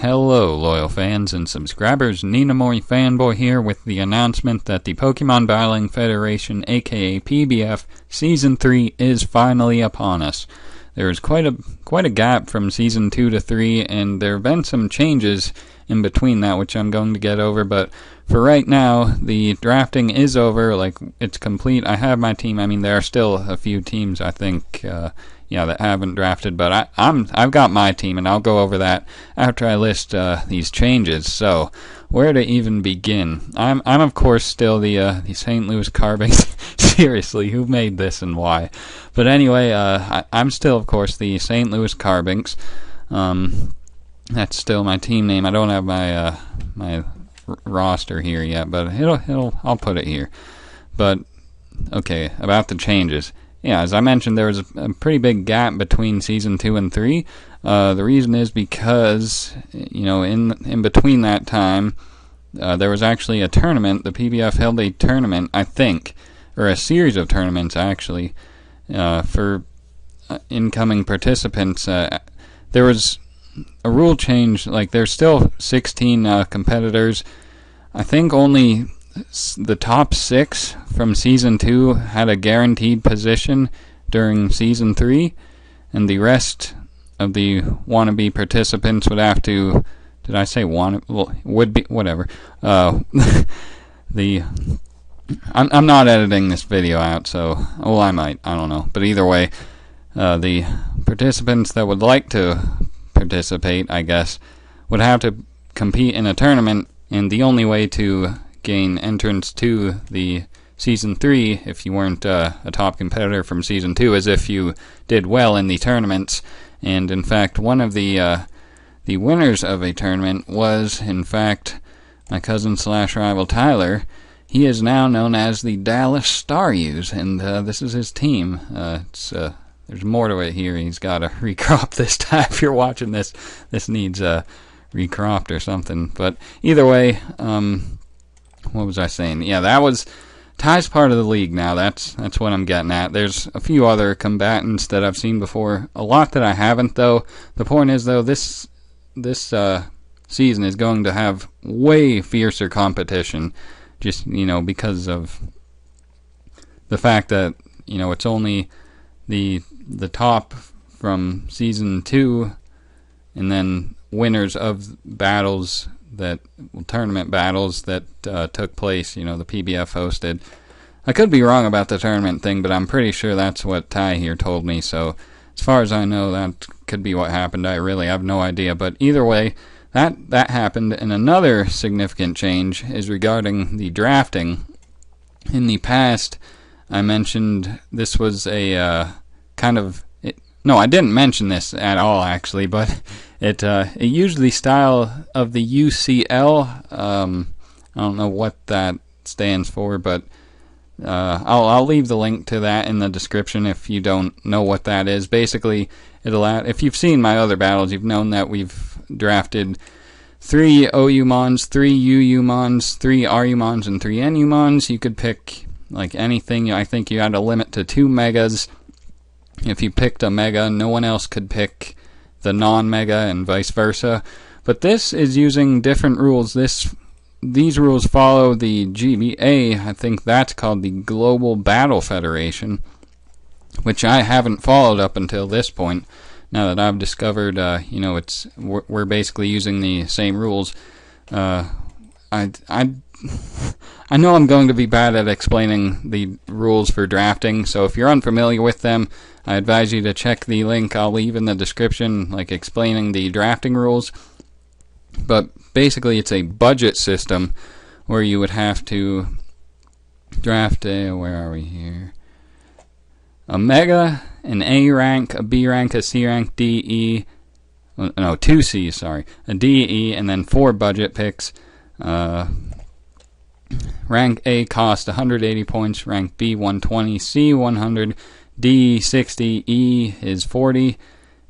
Hello, loyal fans and subscribers. Ninamori Fanboy here with the announcement that the Pokemon Battling Federation, aka PBF, Season 3 is finally upon us. There is quite a gap from Season 2 to 3, and there have been some changes in between that, which I'm going to get over, but for right now, the drafting is over, it's complete. I have my team. I mean, there are still a few teams, I think, that haven't drafted, but I've got my team, and I'll go over that after I list these changes. So, where to even begin? I'm of course still the St. Louis Carbines. Seriously, who made this and why? But anyway, I'm still of course the St. Louis Carbines. That's still my team name. I don't have my my roster here yet, but I'll put it here. But okay, about the changes. Yeah, as I mentioned, there was a pretty big gap between Season 2 and 3. The reason is because, in between that time, there was actually a tournament. The PBF held a tournament, I think, or a series of tournaments, actually, for incoming participants. There was a rule change. There's still 16 competitors. I think only the top 6 from Season 2 had a guaranteed position during Season 3, and the rest of the wannabe participants would have to, did I say wannabe? Well, would be, whatever. I'm not editing this video out, so, well, I might, I don't know. But either way, the participants that would like to participate, I guess, would have to compete in a tournament, and the only way to gain entrance to the Season 3, if you weren't a top competitor from Season 2, is if you did well in the tournaments. And in fact, one of the winners of a tournament was, in fact, my cousin / rival Tyler. He is now known as the Dallas Staryus, and this is his team. There's more to it here. He's got to recrop this time. If you're watching this needs recropped or something. But either way, what was I saying? Yeah, that was Ty's part of the league now. That's what I'm getting at. There's a few other combatants that I've seen before. A lot that I haven't, though. The point is, though, this season is going to have way fiercer competition. Just, because of the fact that, it's only the top from Season 2, and then winners of battles tournament battles that took place, the PBF hosted. I could be wrong about the tournament thing, but I'm pretty sure that's what Ty here told me, so as far as I know, that could be what happened. I really have no idea, but either way, that happened, and another significant change is regarding the drafting. In the past, I mentioned this was a no, I didn't mention this at all, actually, but it used the style of the UCL. I don't know what that stands for, but I'll leave the link to that in the description if you don't know what that is. Basically, if you've seen my other battles, you've known that we've drafted 3 OU Mons, 3 UU Mons, 3 RU Mons, and 3 NU Mons. You could pick anything. I think you had a limit to 2 Megas. If you picked a Mega, no one else could pick the non-Mega, and vice versa. But this is using different rules. These rules follow the GBA. I think that's called the Global Battle Federation, which I haven't followed up until this point. Now that I've discovered, we're basically using the same rules. I know I'm going to be bad at explaining the rules for drafting, so if you're unfamiliar with them, I advise you to check the link I'll leave in the description, explaining the drafting rules. But basically, it's a budget system where you would have to draft where are we here? A Mega, an A rank, a B rank, a C rank, D, E, no, 2 C's, sorry, a D, E, and then 4 budget picks. Rank A cost 180 points, rank B 120, C 100, D 60, E is 40,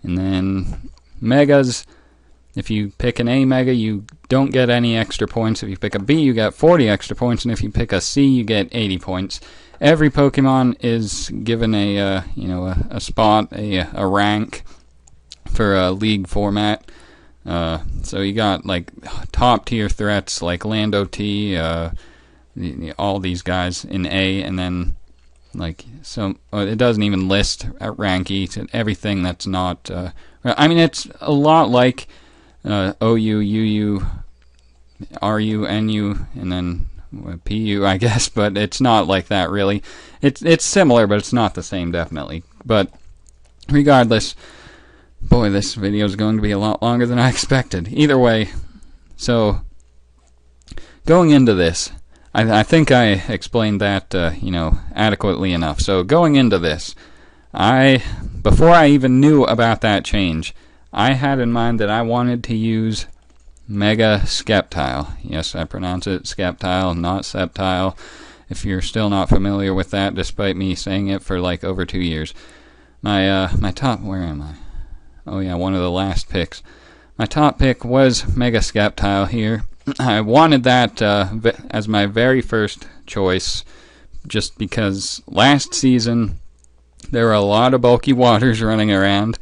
and then Megas, if you pick an A Mega, you don't get any extra points. If you pick a B, you get 40 extra points, and if you pick a C, you get 80 points. Every Pokemon is given a spot, a rank for a league format. So you got like top tier threats like Lando T, all these guys in A, and then like so it doesn't even list at rank E to everything that's not. I mean, it's a lot like OU, UU, RU, NU, and then PU, I guess, but it's not like that really. It's similar, but it's not the same, definitely. But regardless, boy, this video is going to be a lot longer than I expected. Either way, so going into this, I think I explained that adequately enough. So going into this, before I even knew about that change, I had in mind that I wanted to use Mega Sceptile. Yes, I pronounce it Sceptile, not Sceptile. If you're still not familiar with that, despite me saying it for like over 2 years. My top, where am I? Oh yeah, one of the last picks. My top pick was Mega Sceptile here. I wanted that as my very first choice, just because last season there were a lot of bulky waters running around,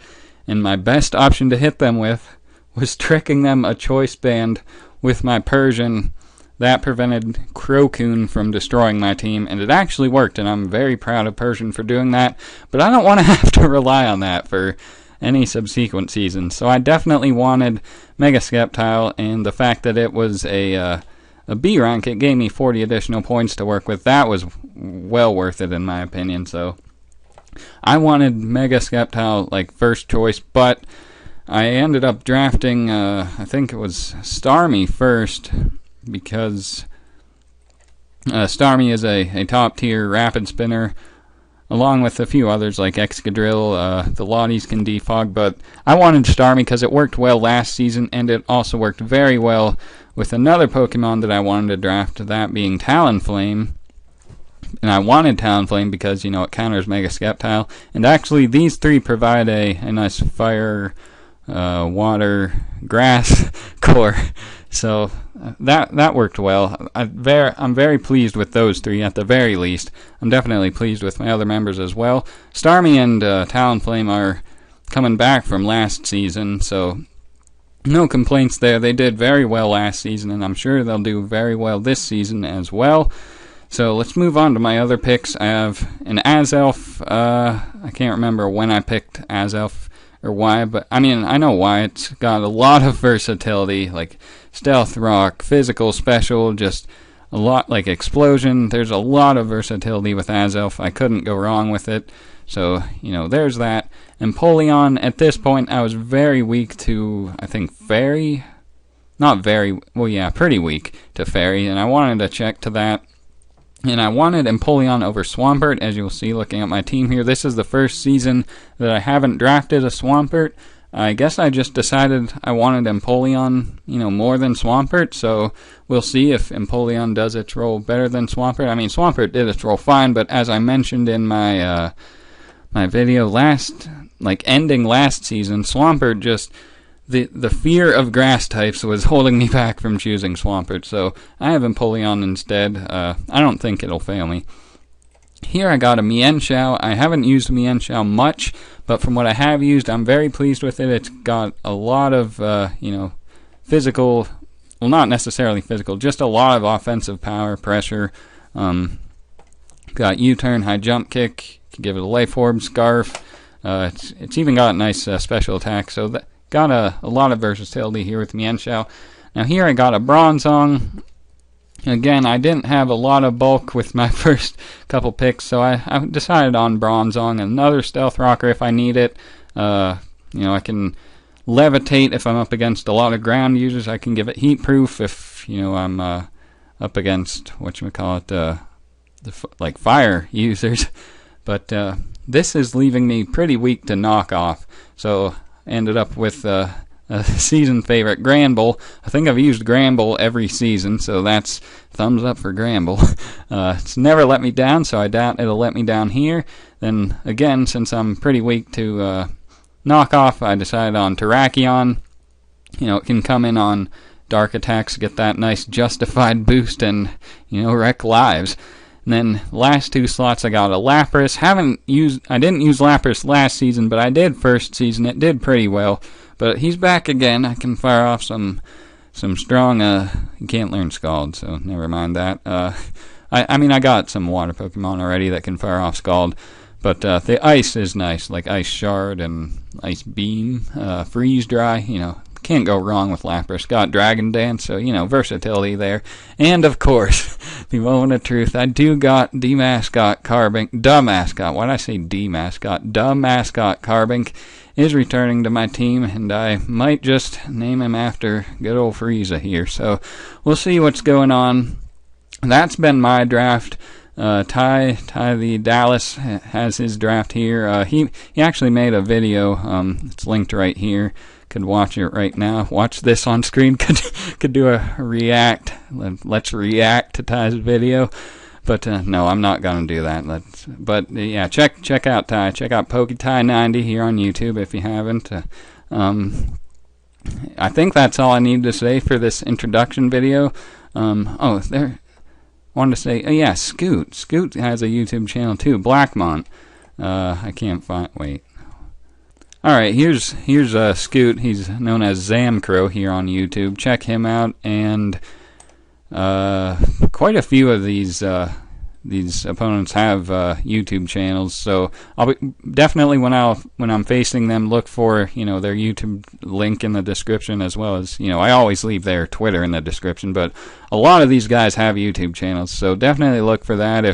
and my best option to hit them with was tricking them a choice band with my Persian. That prevented Crocoon from destroying my team, and it actually worked, and I'm very proud of Persian for doing that, but I don't want to have to rely on that for any subsequent season. So I definitely wanted Mega Sceptile, and the fact that it was a B rank, it gave me 40 additional points to work with. That was well worth it in my opinion, so I wanted Mega Sceptile like first choice, but I ended up drafting, I think it was Starmie first, because Starmie is a top tier rapid spinner, along with a few others like Excadrill. The Lotties can defog, but I wanted Starmie because it worked well last season, and it also worked very well with another Pokemon that I wanted to draft, that being Talonflame. And I wanted Talonflame because, it counters Mega Sceptile, and actually these three provide a nice fire, water, grass core, so that worked well. I'm very pleased with those three at the very least. I'm definitely pleased with my other members as well. Starmie and Talonflame are coming back from last season, so no complaints there. They did very well last season, and I'm sure they'll do very well this season as well. So let's move on to my other picks. I have an Azelf. I can't remember when I picked Azelf or why, but I mean, I know why. It's got a lot of versatility, like Stealth Rock, Physical, Special, just a lot, like Explosion. There's a lot of versatility with Azelf. I couldn't go wrong with it. So, there's that. And Empoleon, at this point, I was very weak to, I think, Fairy. Not very, well, yeah, pretty weak to Fairy, and I wanted to check to that. And I wanted Empoleon over Swampert, as you'll see looking at my team here. This is the first season that I haven't drafted a Swampert. I guess I just decided I wanted Empoleon, more than Swampert, so we'll see if Empoleon does its role better than Swampert. I mean, Swampert did its role fine, but as I mentioned in my my video ending last season, Swampert just... The fear of grass types was holding me back from choosing Swampert, so I have Empoleon instead. I don't think it'll fail me. Here I got a Mienshao. I haven't used Mienshao much, but from what I have used, I'm very pleased with it. It's got a lot of, physical, well, not necessarily physical, just a lot of offensive power, pressure. Got U-turn, high jump kick, can give it a Life Orb, Scarf. It's even got a nice special attack, so that got a lot of versatility here with Mienshao. Now here I got a Bronzong. Again, I didn't have a lot of bulk with my first couple picks, so I decided on Bronzong. Another Stealth Rocker if I need it. I can Levitate if I'm up against a lot of ground users. I can give it Heat Proof if I'm up against like fire users. But this is leaving me pretty weak to knock off. So ended up with a season favorite, Granbull. I think I've used Granbull every season, so that's thumbs up for Granbull. It's never let me down, so I doubt it'll let me down here. Then again, since I'm pretty weak to knock off, I decided on Terrakion. It can come in on dark attacks, get that nice justified boost, and wreck lives. And then last 2 slots I got a Lapras. I didn't use Lapras last season, but I did first season. It did pretty well. But he's back again. I can fire off some strong, you can't learn Scald, so never mind that. I mean, I got some water Pokemon already that can fire off Scald, but the ice is nice, like Ice Shard and Ice Beam, Freeze Dry, can't go wrong with Lapras. Got Dragon Dance, so, versatility there. And, of course, the moment of truth, I do got D-Mascot Carbink, duh mascot, why'd I say D-Mascot? Duh mascot Carbink is returning to my team, and I might just name him after good old Frieza here. So we'll see what's going on. That's been my draft. Ty the Dallas has his draft here. He actually made a video. It's linked right here. Could watch it right now. Watch this on screen. Could do a react. Let's react to Ty's video. But no, I'm not gonna do that. But yeah, check out Ty. Check out PokeTy90 here on YouTube if you haven't. I think that's all I need to say for this introduction video. Wanted to say, yeah, Scoot. Scoot has a YouTube channel too. Blackmont. I can't find. Wait. All right, here's Scoot. He's known as Zamcrow here on YouTube. Check him out, and quite a few of these opponents have YouTube channels. So I'll definitely when I'm facing them, look for their YouTube link in the description, as well as I always leave their Twitter in the description. But a lot of these guys have YouTube channels, so definitely look for that.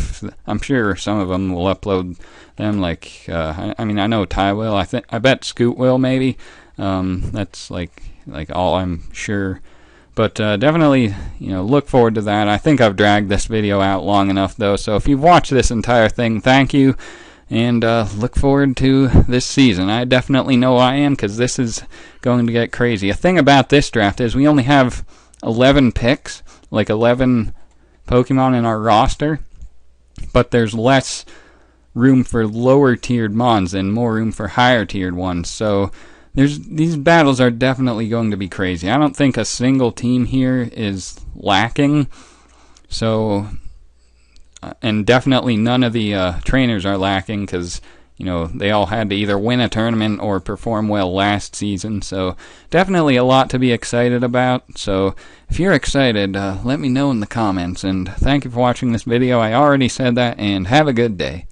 I'm sure some of them will upload them. Like I know Ty will. I bet Scoot will maybe. That's like all I'm sure. But definitely, look forward to that. I think I've dragged this video out long enough, though. So if you've watched this entire thing, thank you. And look forward to this season. I definitely know I am, because this is going to get crazy. A thing about this draft is we only have 11 picks, like 11 Pokemon in our roster. But there's less room for lower-tiered Mons and more room for higher-tiered ones. So these battles are definitely going to be crazy. I don't think a single team here is lacking. So, and definitely none of the trainers are lacking, because they all had to either win a tournament or perform well last season. So definitely a lot to be excited about. So if you're excited, let me know in the comments. And thank you for watching this video. I already said that, and have a good day.